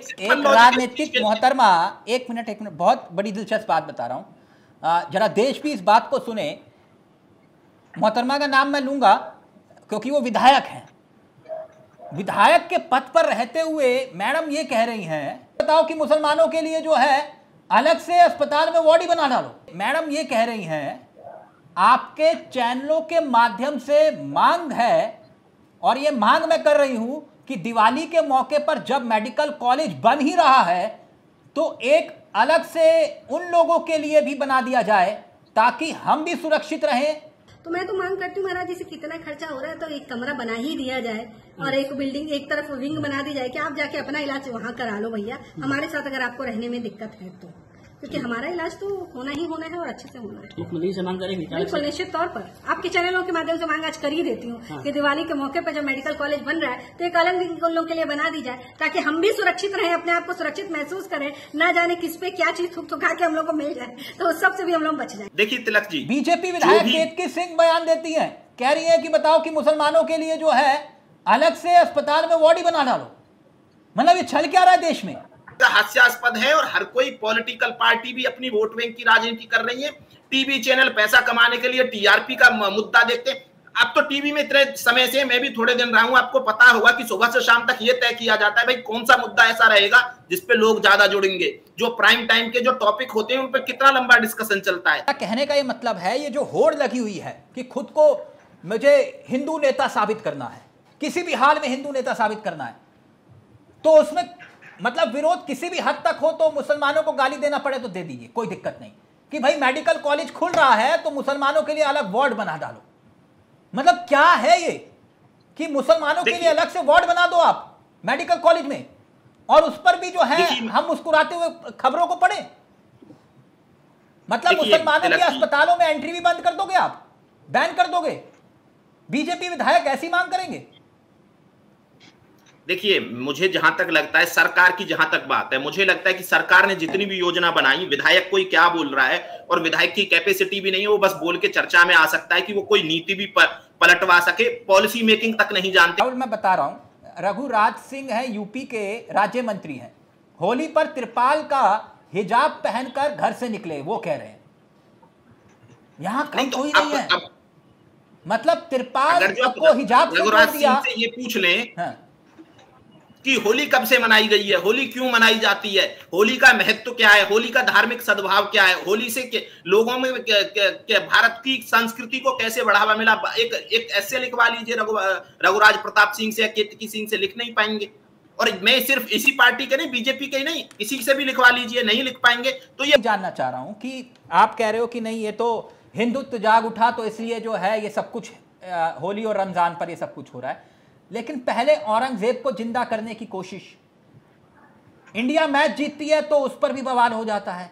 एक राजनीतिक मोहतरमा, एक मिनट, बहुत बड़ी दिलचस्प बात बता रहा हूं, जरा देश भी इस बात को सुने। मोहतरमा का नाम मैं लूंगा क्योंकि वो विधायक हैं। विधायक के पद पर रहते हुए मैडम ये कह रही हैं, बताओ कि मुसलमानों के लिए जो है अलग से अस्पताल में वार्ड ही बना डालो। मैडम ये कह रही हैं आपके चैनलों के माध्यम से मांग है, और ये मांग मैं कर रही हूं कि दिवाली के मौके पर जब मेडिकल कॉलेज बन ही रहा है तो एक अलग से उन लोगों के लिए भी बना दिया जाए ताकि हम भी सुरक्षित रहें। तो मैं तो मांग करती हूँ महाराज जी से, कितना खर्चा हो रहा है तो एक कमरा बना ही दिया जाए और एक बिल्डिंग एक तरफ विंग बना दी जाए कि आप जाके अपना इलाज वहाँ करा लो भैया, हमारे साथ अगर आपको रहने में दिक्कत है तो, क्योंकि हमारा इलाज तो होना ही होना है और अच्छे से होना है। मुख्यमंत्री से मांग करेंगे बिल्कुल निश्चित तौर पर आपके चैनलों के माध्यम से मांग आज कर ही देती हूँ कि दिवाली के मौके पर जब मेडिकल कॉलेज बन रहा है तो एक अलग विंग उन लोगों के लिए बना दी जाए ताकि हम भी सुरक्षित रहें, अपने आप को सुरक्षित महसूस करें, ना जाने किस पे क्या चीज थुक थुका के हम लोग को मिल जाए, तो उस सब से भी हम लोग बच जाए। देखिए तिलक जी, बीजेपी विधायक केतकी सिंह बयान देती है, कह रही है कि बताओ कि मुसलमानों के लिए जो है अलग से अस्पताल में वार्ड ही बना डालो। मतलब ये चल क्या रहा है देश में, हास्यास्पद है। और हर कोई पॉलिटिकल पार्टी भी अपनी वोट बैंक की राजनीति कर रही है। टीवी चैनल पैसा कमाने के लिए टीआरपी का मुद्दा देखते हैं। अब तो टीवी में इतने समय से, मैं भी थोड़े दिन रहा हूं, आपको पता होगा कि सुबह से शाम तक ये तय किया जाता है भाई कौन सा मुद्दा ऐसा रहेगा जिसपे लोग ज्यादा जुड़ेंगे। जो प्राइम टाइम के जो टॉपिक होते हैं उन पर कितना लंबा डिस्कशन चलता है। कहने का ये मतलब है ये जो होड़ लगी हुई है कि खुद को मुझे हिंदू नेता साबित करना है, किसी भी हाल में हिंदू नेता साबित करना है, तो उसमें मतलब विरोध किसी भी हद तक हो तो मुसलमानों को गाली देना पड़े तो दे दीजिए, कोई दिक्कत नहीं। कि भाई मेडिकल कॉलेज खुल रहा है तो मुसलमानों के लिए अलग वार्ड बना डालो। मतलब क्या है ये कि मुसलमानों के लिए अलग से वार्ड बना दो आप मेडिकल कॉलेज में, और उस पर भी जो है हम मुस्कुराते हुए खबरों को पढ़े। मतलब मुसलमानों के अस्पतालों में एंट्री भी बंद कर दोगे आप, बैन कर दोगे। बीजेपी विधायक ऐसी मांग करेंगे। देखिए मुझे जहां तक लगता है, सरकार की जहां तक बात है, मुझे लगता है कि सरकार ने जितनी भी योजना बनाई, विधायक कोई क्या बोल रहा है और विधायक की कैपेसिटी भी नहीं है, वो बस बोल के चर्चा में आ सकता है कि वो कोई नीति भी पलटवा सके, पॉलिसी मेकिंग तक नहीं जानते। मैं बता रहा हूं, रघुराज सिंह है, यूपी के राज्य मंत्री हैं, होली पर त्रिपाल का हिजाब पहनकर घर से निकले, वो कह रहे हैं यहां कहीं कोई नहीं है। मतलब त्रिपाल को हिजाब रघुराज सिंह से ये पूछ लें कि होली कब से मनाई गई है, होली क्यों मनाई जाती है, होली का महत्व क्या है, होली का धार्मिक सद्भाव क्या है, होली से लोगों में भारत की संस्कृति को कैसे बढ़ावा मिला। एक ऐसे लिखवा लीजिए रघुराज प्रताप सिंह से या केतकी सिंह से, लिख नहीं पाएंगे। और मैं सिर्फ इसी पार्टी के नहीं, बीजेपी के नहीं, किसी से भी लिखवा लीजिए, नहीं लिख पाएंगे। तो ये जानना चाह रहा हूं कि आप कह रहे हो कि नहीं ये तो हिंदुत्व जाग उठा तो इसलिए जो है ये सब कुछ होली और रमजान पर ये सब कुछ हो रहा है, लेकिन पहले औरंगजेब को जिंदा करने की कोशिश, इंडिया मैच जीतती है तो उस पर भी बवाल हो जाता है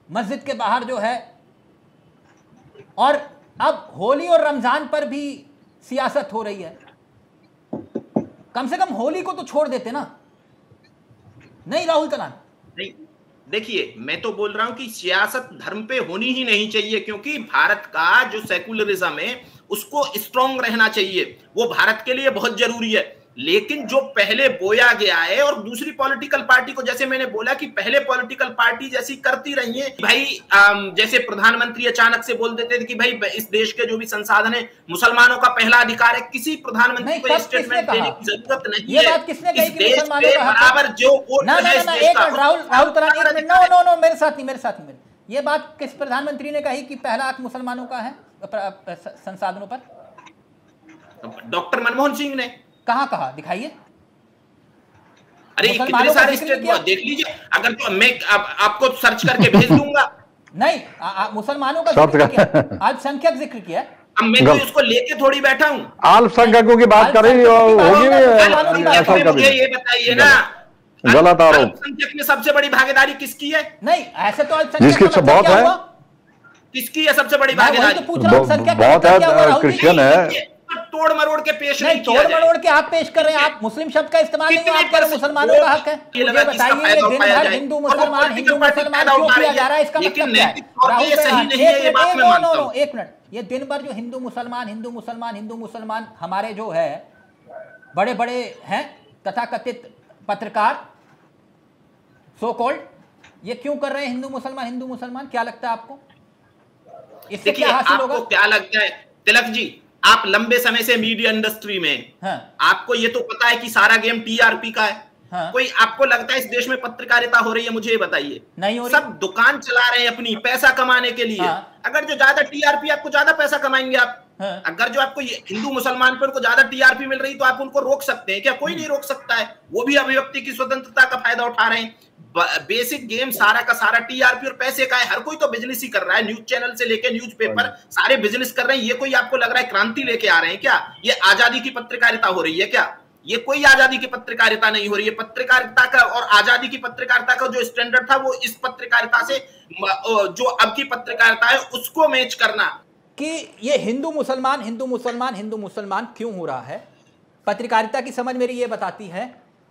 मस्जिद के बाहर जो है, और अब होली और रमजान पर भी सियासत हो रही है। कम से कम होली को तो छोड़ देते ना। नहीं राहुल तलान, नहीं, देखिए मैं तो बोल रहा हूं कि सियासत धर्म पे होनी ही नहीं चाहिए, क्योंकि भारत का जो सेकुलरिज्म है उसको स्ट्रॉन्ग रहना चाहिए, वो भारत के लिए बहुत जरूरी है। लेकिन जो पहले बोया गया है, और दूसरी पॉलिटिकल पार्टी को, जैसे मैंने बोला कि पहले पॉलिटिकल पार्टी जैसी करती रही है भाई, जैसे प्रधानमंत्री अचानक से बोल देते थे कि भाई इस देश के जो भी संसाधन है मुसलमानों का पहला अधिकार है, किसी प्रधानमंत्री को स्टेटमेंट देने की जरूरत नहीं है। इस देश पे बराबर जो वोट है, राहुल तलान मेरे साथ नहीं, ये बात किस प्रधानमंत्री ने कही कि पहला हक मुसलमानों का है संसाधनों पर? डॉक्टर मनमोहन सिंह ने कहा दिखाइए। अरे कितने सारे स्टेटमेंट देख लीजिए, अगर तो मैं आपको सर्च करके भेज दूंगा। नहीं, मुसलमानों का जिक्र किया, अल्पसंख्यक जिक्र किया। अब मैं तो उसको लेके थोड़ी बैठा हूँ। अल्पसंख्यकों की बात कर रही होगी, मुझे ये बताइए ना, गलत आरोप। अल्पसंख्यक में सबसे बड़ी भागीदारी किसकी है? नहीं ऐसे तो अल्पसंख्यक जिसकी बहुत है, किसकी है सबसे बड़ी भागीदारी? बहुत है, क्रिश्चियन है। तोड़ मरोड़ के पेश नहीं, तोड़ मरोड़ के आप पेश कर रहे हैं। आप मुस्लिम शब्द का इस्तेमाल नहीं, आप कह रहे मुसलमानों का हक है। मुझे बताइए ये दिन भर हिंदू मुसलमान क्यों किया जा रहा है, इसका मतलब क्या है? राहुल एक मिनट, ये दिन भर जो हिंदू मुसलमान हमारे जो है बड़े बड़े हैं तथाकथित पत्रकार, सो कॉल्ड, ये क्यों कर रहे हैं हिंदू मुसलमान, क्या लगता है आपको इससे देखिए, क्या हासिल होगा? आपको क्या लगता है तिलक जी, आप लंबे समय से मीडिया इंडस्ट्री में हैं, हाँ। आपको ये तो पता है कि सारा गेम टीआरपी का है। हाँ। कोई आपको लगता है इस देश में पत्रकारिता हो रही है? मुझे ये बताइए। नहीं हो रही। सब दुकान चला रहे हैं अपनी पैसा कमाने के लिए। हाँ। अगर जो ज्यादा टीआरपी, आपको ज्यादा पैसा कमाएंगे आप। हाँ। अगर जो आपको हिंदू मुसलमान पर उनको ज्यादा टीआरपी मिल रही तो आप उनको रोक सकते हैं क्या? कोई नहीं रोक सकता है। वो भी अभिव्यक्ति की स्वतंत्रता का फायदा उठा रहे हैं। बेसिक गेम सारा का सारा टीआरपी और पैसे का है। हर कोई तो बिजनेस ही कर रहा है, न्यूज चैनल से लेके न्यूज़पेपर सारे बिजनेस कर रहे हैं। ये कोई आपको लग रहा है क्रांति लेके आ रहे हैं क्या? ये आजादी की पत्रकारिता हो रही है क्या? ये कोई आजादी की पत्रकारिता नहीं हो रही है। पत्रकारिता का और आजादी की पत्रकारिता का जो स्टैंडर्ड था वो इस पत्रकारिता से, जो अब की पत्रकारिता है उसको मैच करना। कि ये हिंदू मुसलमान क्यों हो रहा है, पत्रकारिता की समझ मेरी ये बताती है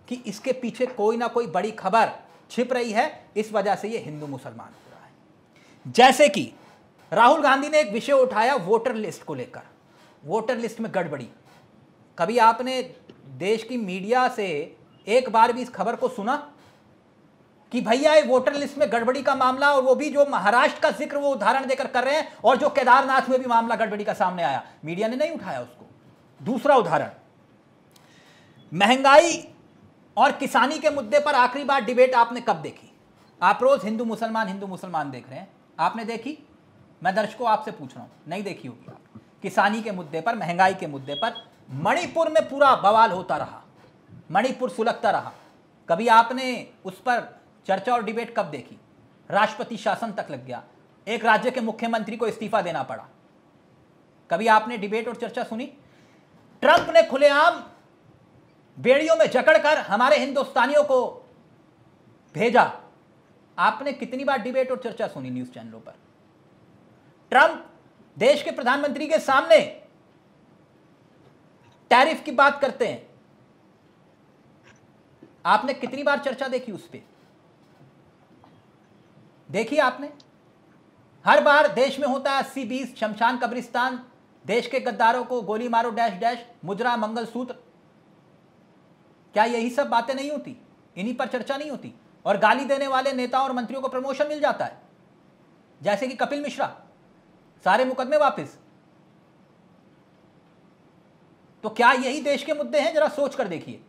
कि इसके पीछे कोई ना कोई बड़ी खबर छिप रही है, इस वजह से ये हिंदू मुसलमान हो रहा है। जैसे कि राहुल गांधी ने एक विषय उठाया वोटर लिस्ट को लेकर, वोटर लिस्ट में गड़बड़ी। कभी आपने देश की मीडिया से एक बार भी इस खबर को सुना कि भैया ये वोटर लिस्ट में गड़बड़ी का मामला, और वो भी जो महाराष्ट्र का जिक्र वो उदाहरण देकर कर रहे हैं, और जो केदारनाथ में भी मामला गड़बड़ी का सामने आया, मीडिया ने नहीं उठाया उसको। दूसरा उदाहरण, महंगाई और किसानी के मुद्दे पर आखिरी बार डिबेट आपने कब देखी? आप रोज हिंदू मुसलमान देख रहे हैं, आपने देखी? मैं दर्शकों आपसे पूछ रहा हूं, नहीं देखी होगी आप। किसानी के मुद्दे पर, महंगाई के मुद्दे पर मणिपुर में पूरा बवाल होता रहा, मणिपुर सुलगता रहा। कभी आपने उस पर चर्चा और डिबेट कब देखी? राष्ट्रपति शासन तक लग गया, एक राज्य के मुख्यमंत्री को इस्तीफा देना पड़ा। कभी आपने डिबेट और चर्चा सुनी? ट्रंप ने खुलेआम बेड़ियों में जकड़कर हमारे हिंदुस्तानियों को भेजा। आपने कितनी बार डिबेट और चर्चा सुनी न्यूज चैनलों पर? ट्रंप देश के प्रधानमंत्री के सामने टैरिफ की बात करते हैं, आपने कितनी बार चर्चा देखी उस पर? देखिए आपने, हर बार देश में होता है 80-20, शमशान कब्रिस्तान, देश के गद्दारों को गोली मारो डैश डैश, मुजरा मंगलसूत्र। क्या यही सब बातें नहीं होती? इन्हीं पर चर्चा नहीं होती? और गाली देने वाले नेताओं और मंत्रियों को प्रमोशन मिल जाता है, जैसे कि कपिल मिश्रा, सारे मुकदमे वापस। तो क्या यही देश के मुद्दे हैं? जरा सोच कर देखिए।